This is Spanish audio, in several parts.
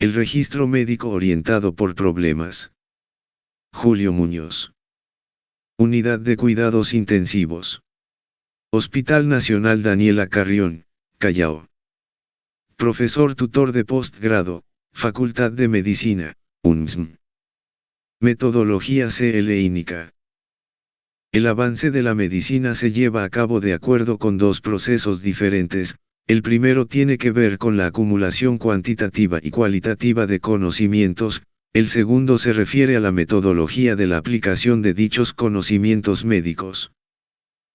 El registro médico orientado por problemas. Julio Muñoz. Unidad de Cuidados Intensivos. Hospital Nacional Daniela Carrión, Callao. Profesor tutor de postgrado, Facultad de Medicina, UNSM. Metodología clínica. El avance de la medicina se lleva a cabo de acuerdo con dos procesos diferentes. El primero tiene que ver con la acumulación cuantitativa y cualitativa de conocimientos, el segundo se refiere a la metodología de la aplicación de dichos conocimientos médicos.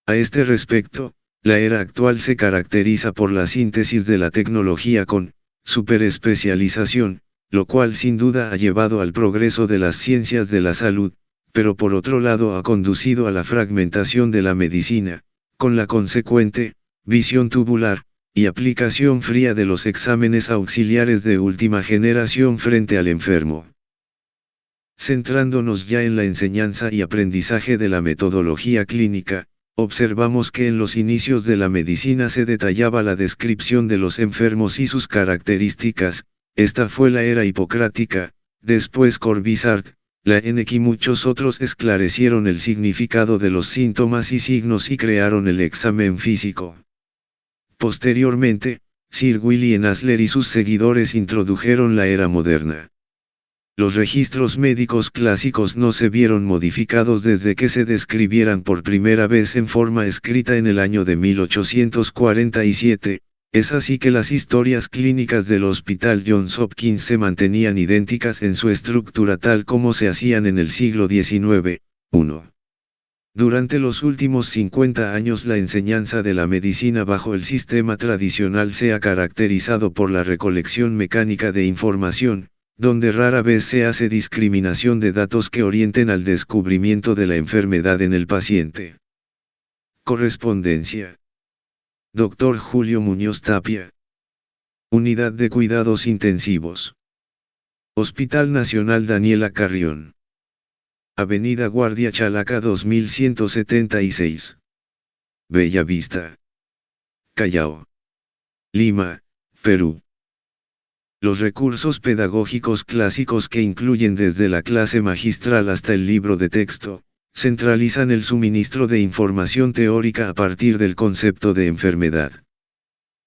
A este respecto, la era actual se caracteriza por la síntesis de la tecnología con superespecialización, lo cual sin duda ha llevado al progreso de las ciencias de la salud, pero por otro lado ha conducido a la fragmentación de la medicina, con la consecuente visión tubular y aplicación fría de los exámenes auxiliares de última generación frente al enfermo. Centrándonos ya en la enseñanza y aprendizaje de la metodología clínica, observamos que en los inicios de la medicina se detallaba la descripción de los enfermos y sus características. Esta fue la era hipocrática, después Corvisart, Laennec y muchos otros esclarecieron el significado de los síntomas y signos y crearon el examen físico. Posteriormente, Sir William Asler y sus seguidores introdujeron la era moderna. Los registros médicos clásicos no se vieron modificados desde que se describieran por primera vez en forma escrita en el año de 1847, es así que las historias clínicas del Hospital Johns Hopkins se mantenían idénticas en su estructura tal como se hacían en el siglo XIX. 1. Durante los últimos 50 años la enseñanza de la medicina bajo el sistema tradicional se ha caracterizado por la recolección mecánica de información, donde rara vez se hace discriminación de datos que orienten al descubrimiento de la enfermedad en el paciente. Correspondencia. Dr. Julio Muñoz Tapia. Unidad de Cuidados Intensivos. Hospital Nacional Daniela Carrión. Avenida Guardia Chalaca 2176. Bella Vista. Callao. Lima, Perú. Los recursos pedagógicos clásicos que incluyen desde la clase magistral hasta el libro de texto, centralizan el suministro de información teórica a partir del concepto de enfermedad.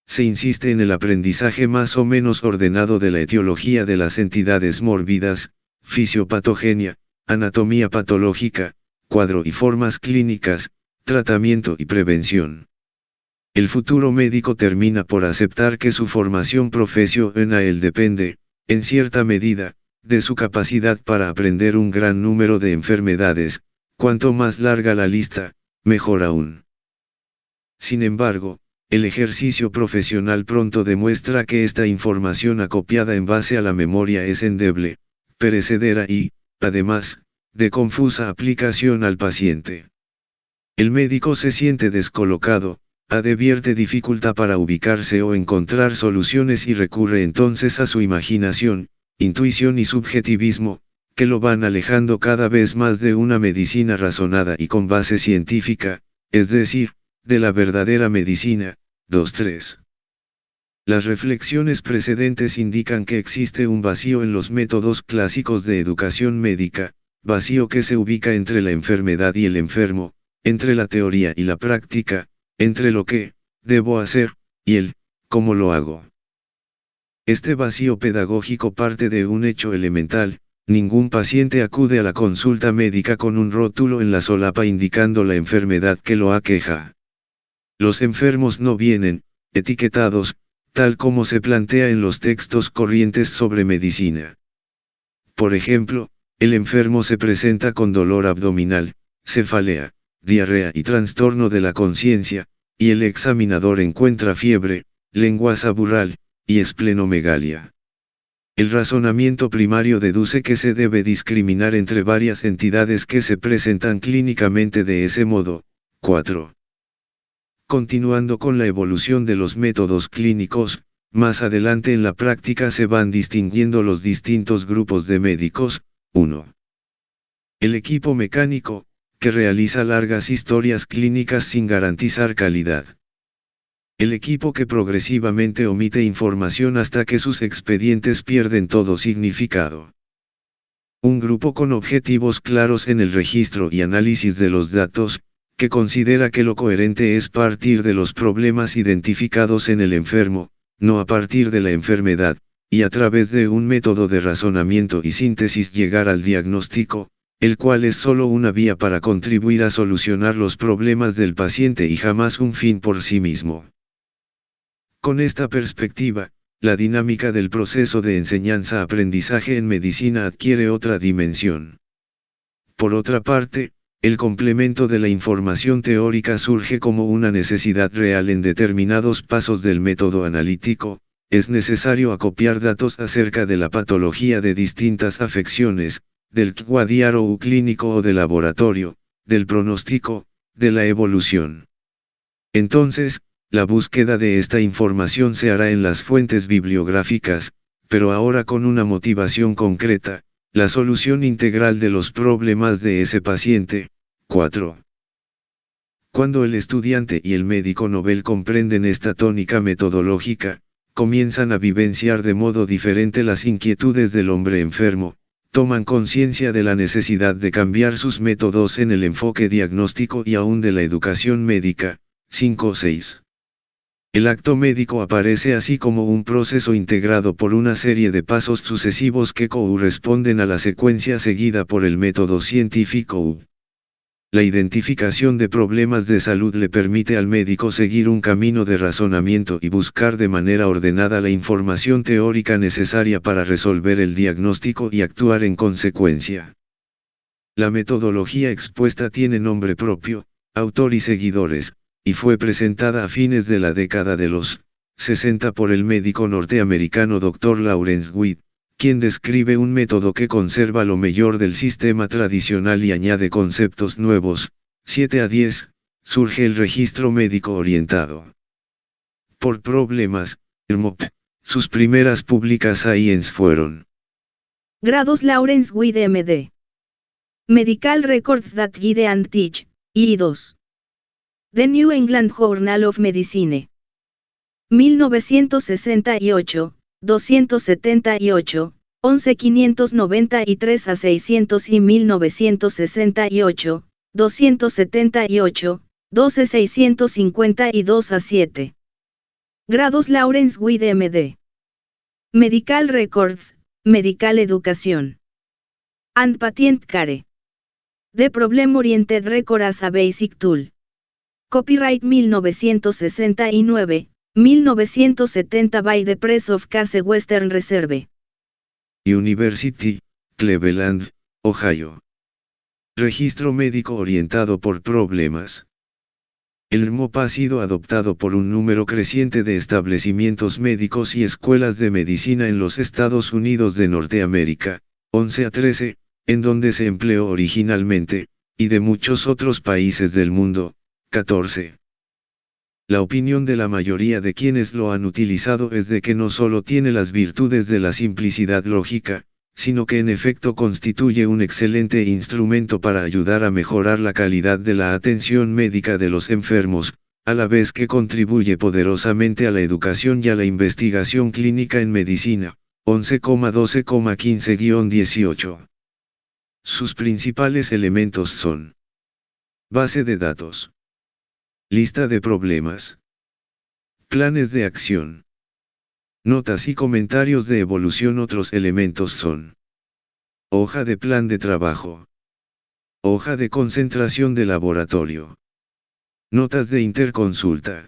Se insiste en el aprendizaje más o menos ordenado de la etiología de las entidades mórbidas, fisiopatogenia, anatomía patológica, cuadro y formas clínicas, tratamiento y prevención. El futuro médico termina por aceptar que su formación profesional depende, en cierta medida, de su capacidad para aprender un gran número de enfermedades. Cuanto más larga la lista, mejor aún. Sin embargo, el ejercicio profesional pronto demuestra que esta información acopiada en base a la memoria es endeble, perecedera y, además, de confusa aplicación al paciente. El médico se siente descolocado, advierte dificultad para ubicarse o encontrar soluciones y recurre entonces a su imaginación, intuición y subjetivismo, que lo van alejando cada vez más de una medicina razonada y con base científica, es decir, de la verdadera medicina. 2.3. Las reflexiones precedentes indican que existe un vacío en los métodos clásicos de educación médica, vacío que se ubica entre la enfermedad y el enfermo, entre la teoría y la práctica, entre lo que debo hacer y el cómo lo hago. Este vacío pedagógico parte de un hecho elemental. Ningún paciente acude a la consulta médica con un rótulo en la solapa indicando la enfermedad que lo aqueja. Los enfermos no vienen, etiquetados, tal como se plantea en los textos corrientes sobre medicina. Por ejemplo, el enfermo se presenta con dolor abdominal, cefalea, diarrea y trastorno de la conciencia, y el examinador encuentra fiebre, lengua sabural, y esplenomegalia. El razonamiento primario deduce que se debe discriminar entre varias entidades que se presentan clínicamente de ese modo. 4. Continuando con la evolución de los métodos clínicos, más adelante en la práctica se van distinguiendo los distintos grupos de médicos. 1. El equipo mecánico, que realiza largas historias clínicas sin garantizar calidad. El equipo que progresivamente omite información hasta que sus expedientes pierden todo significado. Un grupo con objetivos claros en el registro y análisis de los datos, que considera que lo coherente es partir de los problemas identificados en el enfermo, no a partir de la enfermedad, y a través de un método de razonamiento y síntesis llegar al diagnóstico, el cual es solo una vía para contribuir a solucionar los problemas del paciente y jamás un fin por sí mismo. Con esta perspectiva, la dinámica del proceso de enseñanza-aprendizaje en medicina adquiere otra dimensión. Por otra parte, el complemento de la información teórica surge como una necesidad real en determinados pasos del método analítico. Es necesario acopiar datos acerca de la patología de distintas afecciones, del cuadro clínico o de laboratorio, del pronóstico, de la evolución. Entonces, la búsqueda de esta información se hará en las fuentes bibliográficas, pero ahora con una motivación concreta, la solución integral de los problemas de ese paciente. 4. Cuando el estudiante y el médico novel comprenden esta tónica metodológica, comienzan a vivenciar de modo diferente las inquietudes del hombre enfermo, toman conciencia de la necesidad de cambiar sus métodos en el enfoque diagnóstico y aún de la educación médica. 5-6. El acto médico aparece así como un proceso integrado por una serie de pasos sucesivos que corresponden a la secuencia seguida por el método científico. La identificación de problemas de salud le permite al médico seguir un camino de razonamiento y buscar de manera ordenada la información teórica necesaria para resolver el diagnóstico y actuar en consecuencia. La metodología expuesta tiene nombre propio, autor y seguidores, y fue presentada a fines de la década de los 60 por el médico norteamericano Dr. Lawrence Weed, quien describe un método que conserva lo mejor del sistema tradicional y añade conceptos nuevos. 7-10, surge el registro médico orientado por problemas, RMOP. Sus primeras publicaciones fueron Grados Lawrence Weed MD. Medical Records That Guide and Teach, I2. The New England Journal of Medicine. 1968, 278, 11.593 a 600 y 1968, 278, 12.652 a 7. Grados Lawrence Weed MD. Medical Records, Medical Education. And Patient Care. The Problem Oriented Record as a Basic Tool. Copyright 1969, 1970 by the Press of Case Western Reserve. University, Cleveland, Ohio. Registro médico orientado por problemas. El RMOP ha sido adoptado por un número creciente de establecimientos médicos y escuelas de medicina en los Estados Unidos de Norteamérica, 11-13, en donde se empleó originalmente, y de muchos otros países del mundo, 14. La opinión de la mayoría de quienes lo han utilizado es de que no solo tiene las virtudes de la simplicidad lógica, sino que en efecto constituye un excelente instrumento para ayudar a mejorar la calidad de la atención médica de los enfermos, a la vez que contribuye poderosamente a la educación y a la investigación clínica en medicina. 11,12,15-18. Sus principales elementos son: base de datos, lista de problemas, planes de acción, notas y comentarios de evolución. Otros elementos son: hoja de plan de trabajo, hoja de concentración de laboratorio, notas de interconsulta.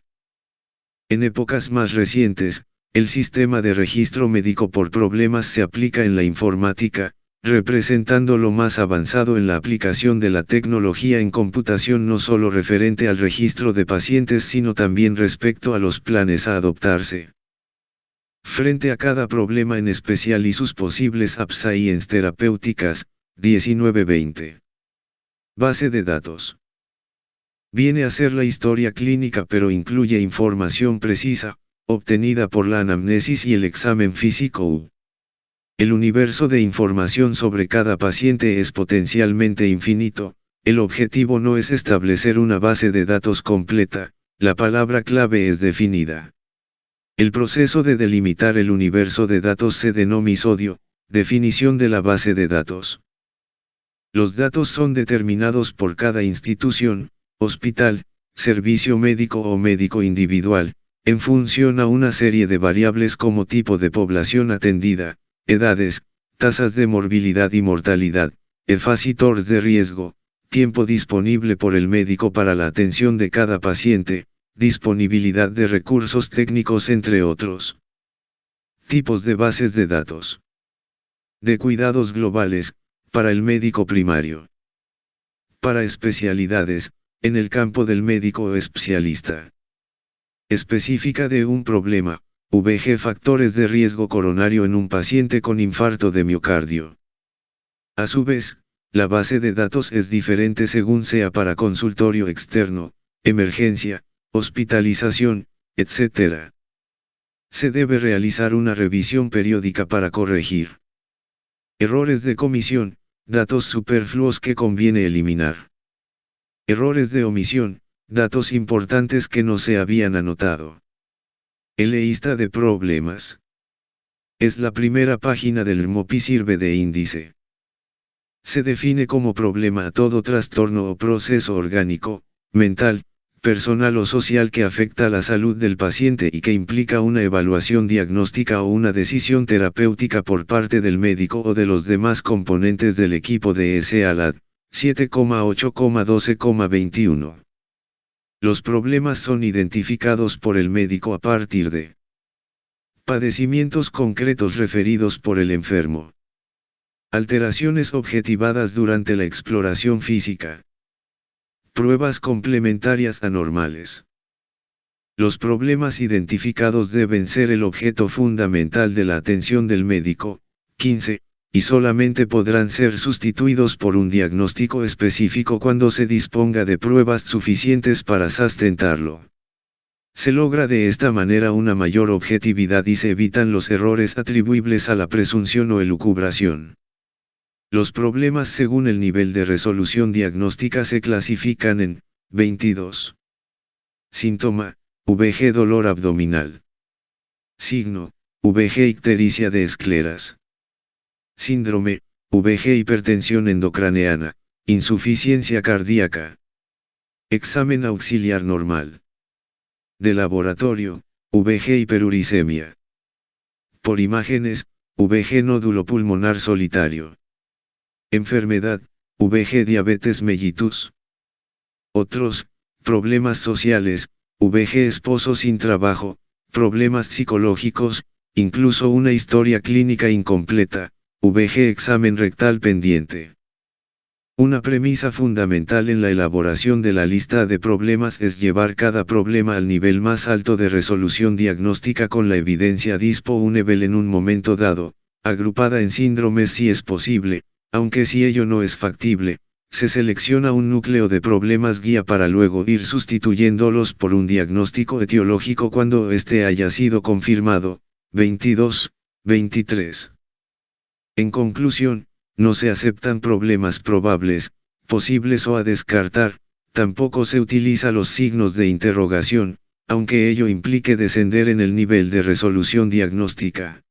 En épocas más recientes, el sistema de registro médico por problemas se aplica en la informática, representando lo más avanzado en la aplicación de la tecnología en computación, no solo referente al registro de pacientes sino también respecto a los planes a adoptarse frente a cada problema en especial y sus posibles applicaciones terapéuticas. 19-20. Base de datos. Viene a ser la historia clínica, pero incluye información precisa, obtenida por la anamnesis y el examen físico. El universo de información sobre cada paciente es potencialmente infinito. El objetivo no es establecer una base de datos completa, la palabra clave es definida. El proceso de delimitar el universo de datos se denomina MISODIO, definición de la base de datos. Los datos son determinados por cada institución, hospital, servicio médico o médico individual, en función a una serie de variables como tipo de población atendida, edades, tasas de morbilidad y mortalidad, factores de riesgo, tiempo disponible por el médico para la atención de cada paciente, disponibilidad de recursos técnicos entre otros. Tipos de bases de datos. De cuidados globales, para el médico primario. Para especialidades, en el campo del médico o especialista. Específica de un problema, VG factores de riesgo coronario en un paciente con infarto de miocardio. A su vez, la base de datos es diferente según sea para consultorio externo, emergencia, hospitalización, etc. Se debe realizar una revisión periódica para corregir errores de comisión, datos superfluos que conviene eliminar. Errores de omisión, datos importantes que no se habían anotado. Lista de problemas. Es la primera página del RMOP y sirve de índice. Se define como problema a todo trastorno o proceso orgánico, mental, personal o social que afecta la salud del paciente y que implica una evaluación diagnóstica o una decisión terapéutica por parte del médico o de los demás componentes del equipo de SALAD, 7,8,12,21. Los problemas son identificados por el médico a partir de padecimientos concretos referidos por el enfermo. Alteraciones objetivadas durante la exploración física. Pruebas complementarias anormales. Los problemas identificados deben ser el objeto fundamental de la atención del médico, 15, y solamente podrán ser sustituidos por un diagnóstico específico cuando se disponga de pruebas suficientes para sustentarlo. Se logra de esta manera una mayor objetividad y se evitan los errores atribuibles a la presunción o elucubración. Los problemas según el nivel de resolución diagnóstica se clasifican en 22. Síntoma, VG dolor abdominal. Signo, VG ictericia de escleras. Síndrome, VG hipertensión endocraneana, insuficiencia cardíaca. Examen auxiliar normal. De laboratorio, VG hiperuricemia. Por imágenes, VG nódulo pulmonar solitario. Enfermedad, VG diabetes mellitus. Otros, problemas sociales, VG esposo sin trabajo, problemas psicológicos, incluso una historia clínica incompleta, VG examen rectal pendiente. Una premisa fundamental en la elaboración de la lista de problemas es llevar cada problema al nivel más alto de resolución diagnóstica con la evidencia disponible en un momento dado, agrupada en síndromes si es posible. Aunque si ello no es factible, se selecciona un núcleo de problemas guía para luego ir sustituyéndolos por un diagnóstico etiológico cuando éste haya sido confirmado. 22, 23. En conclusión, no se aceptan problemas probables, posibles o a descartar, tampoco se utiliza los signos de interrogación, aunque ello implique descender en el nivel de resolución diagnóstica.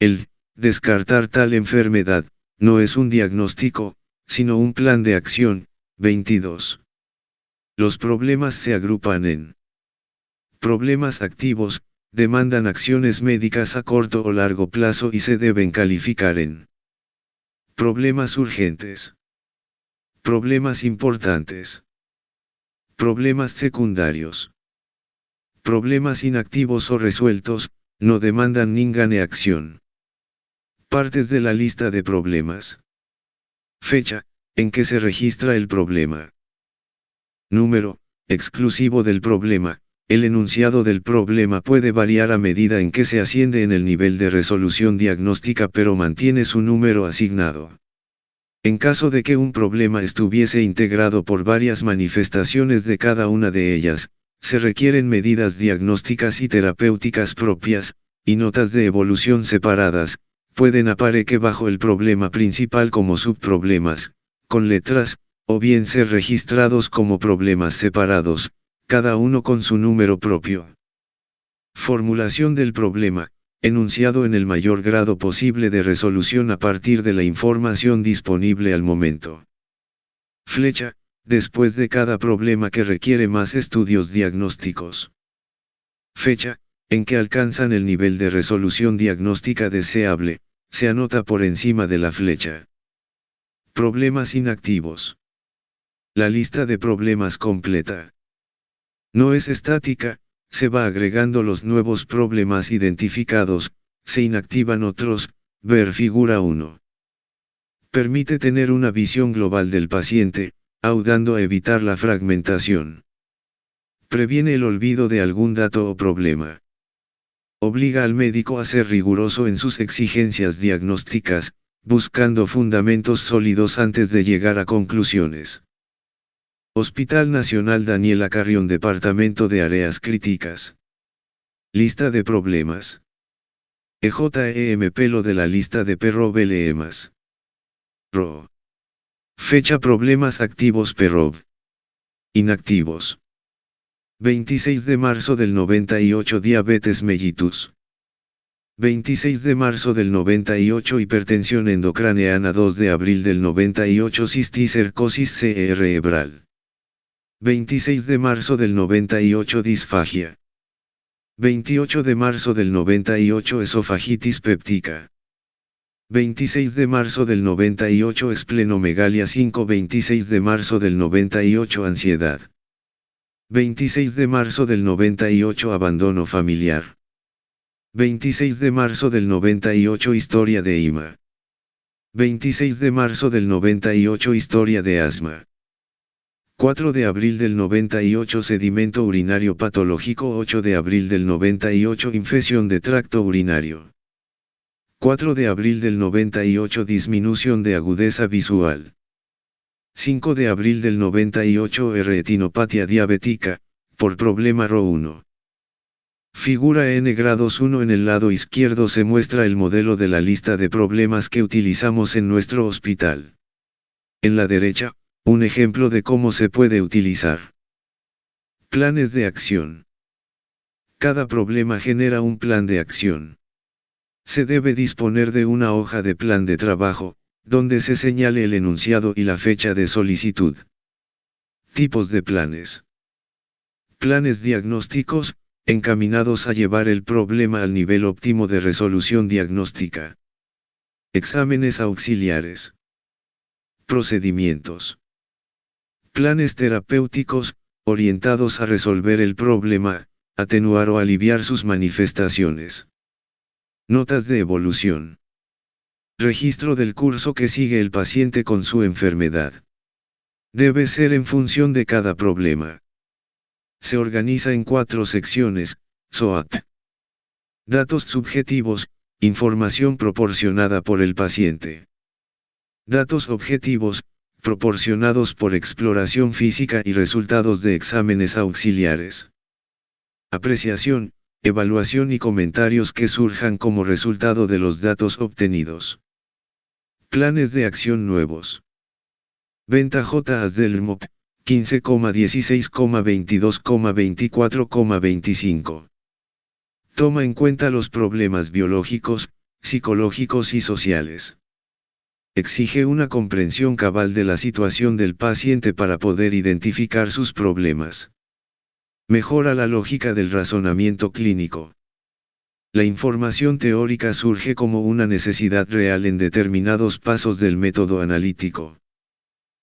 El descartar tal enfermedad no es un diagnóstico, sino un plan de acción. 22. Los problemas se agrupan en problemas activos, demandan acciones médicas a corto o largo plazo y se deben calificar en problemas urgentes, problemas importantes, problemas secundarios, problemas inactivos o resueltos, no demandan ninguna acción. Partes de la lista de problemas. Fecha, en que se registra el problema. Número, exclusivo del problema. El enunciado del problema puede variar a medida en que se asciende en el nivel de resolución diagnóstica pero mantiene su número asignado. En caso de que un problema estuviese integrado por varias manifestaciones de cada una de ellas, se requieren medidas diagnósticas y terapéuticas propias, y notas de evolución separadas. Pueden aparecer bajo el problema principal como subproblemas, con letras, o bien ser registrados como problemas separados, cada uno con su número propio. Formulación del problema, enunciado en el mayor grado posible de resolución a partir de la información disponible al momento. Flecha, después de cada problema que requiere más estudios diagnósticos. Fecha, en que alcanzan el nivel de resolución diagnóstica deseable, se anota por encima de la flecha. Problemas inactivos. La lista de problemas completa. No es estática, se va agregando los nuevos problemas identificados, se inactivan otros, ver figura 1. Permite tener una visión global del paciente, ayudando a evitar la fragmentación. Previene el olvido de algún dato o problema. Obliga al médico a ser riguroso en sus exigencias diagnósticas, buscando fundamentos sólidos antes de llegar a conclusiones. Hospital Nacional Daniela Carrión, Departamento de Áreas Críticas. Lista de problemas. EJEMP, lo de la lista de PROB LEMAS. RO. Fecha, problemas activos PROB. Inactivos. 26 de marzo del 98, diabetes mellitus. 26 de marzo del 98, hipertensión endocraneana. 2 de abril del 98, cisticercosis cerebral. 26 de marzo del 98, disfagia. 28 de marzo del 98, esofagitis péptica. 26 de marzo del 98, esplenomegalia 5. 26 de marzo del 98, ansiedad. 26 de marzo del 98, abandono familiar. 26 de marzo del 98, historia de IMA. 26 de marzo del 98, historia de asma. 4 de abril del 98, sedimento urinario patológico. 8 de abril del 98, infección de tracto urinario. 4 de abril del 98, disminución de agudeza visual. 5 de abril del 98, retinopatía diabética, por problema RO1. Figura N grados 1. En el lado izquierdo se muestra el modelo de la lista de problemas que utilizamos en nuestro hospital. En la derecha, un ejemplo de cómo se puede utilizar. Planes de acción. Cada problema genera un plan de acción. Se debe disponer de una hoja de plan de trabajo, donde se señale el enunciado y la fecha de solicitud. Tipos de planes. Planes diagnósticos, encaminados a llevar el problema al nivel óptimo de resolución diagnóstica. Exámenes auxiliares. Procedimientos. Planes terapéuticos, orientados a resolver el problema, atenuar o aliviar sus manifestaciones. Notas de evolución. Registro del curso que sigue el paciente con su enfermedad. Debe ser en función de cada problema. Se organiza en 4 secciones, SOAP. Datos subjetivos, información proporcionada por el paciente. Datos objetivos, proporcionados por exploración física y resultados de exámenes auxiliares. Apreciación, evaluación y comentarios que surjan como resultado de los datos obtenidos. Planes de acción nuevos. Venta JAs del MOP, 15,16,22,24,25. Toma en cuenta los problemas biológicos, psicológicos y sociales. Exige una comprensión cabal de la situación del paciente para poder identificar sus problemas. Mejora la lógica del razonamiento clínico. La información teórica surge como una necesidad real en determinados pasos del método analítico.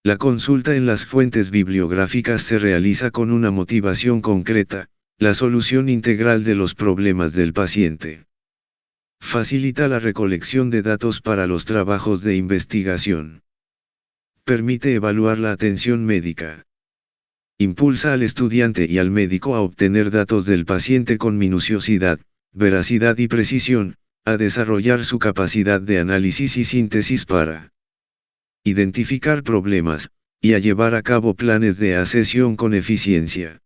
La consulta en las fuentes bibliográficas se realiza con una motivación concreta, la solución integral de los problemas del paciente. Facilita la recolección de datos para los trabajos de investigación. Permite evaluar la atención médica. Impulsa al estudiante y al médico a obtener datos del paciente con minuciosidad, veracidad y precisión, a desarrollar su capacidad de análisis y síntesis para identificar problemas, y a llevar a cabo planes de asesión con eficiencia.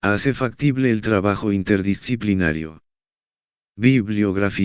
Hace factible el trabajo interdisciplinario. Bibliografía.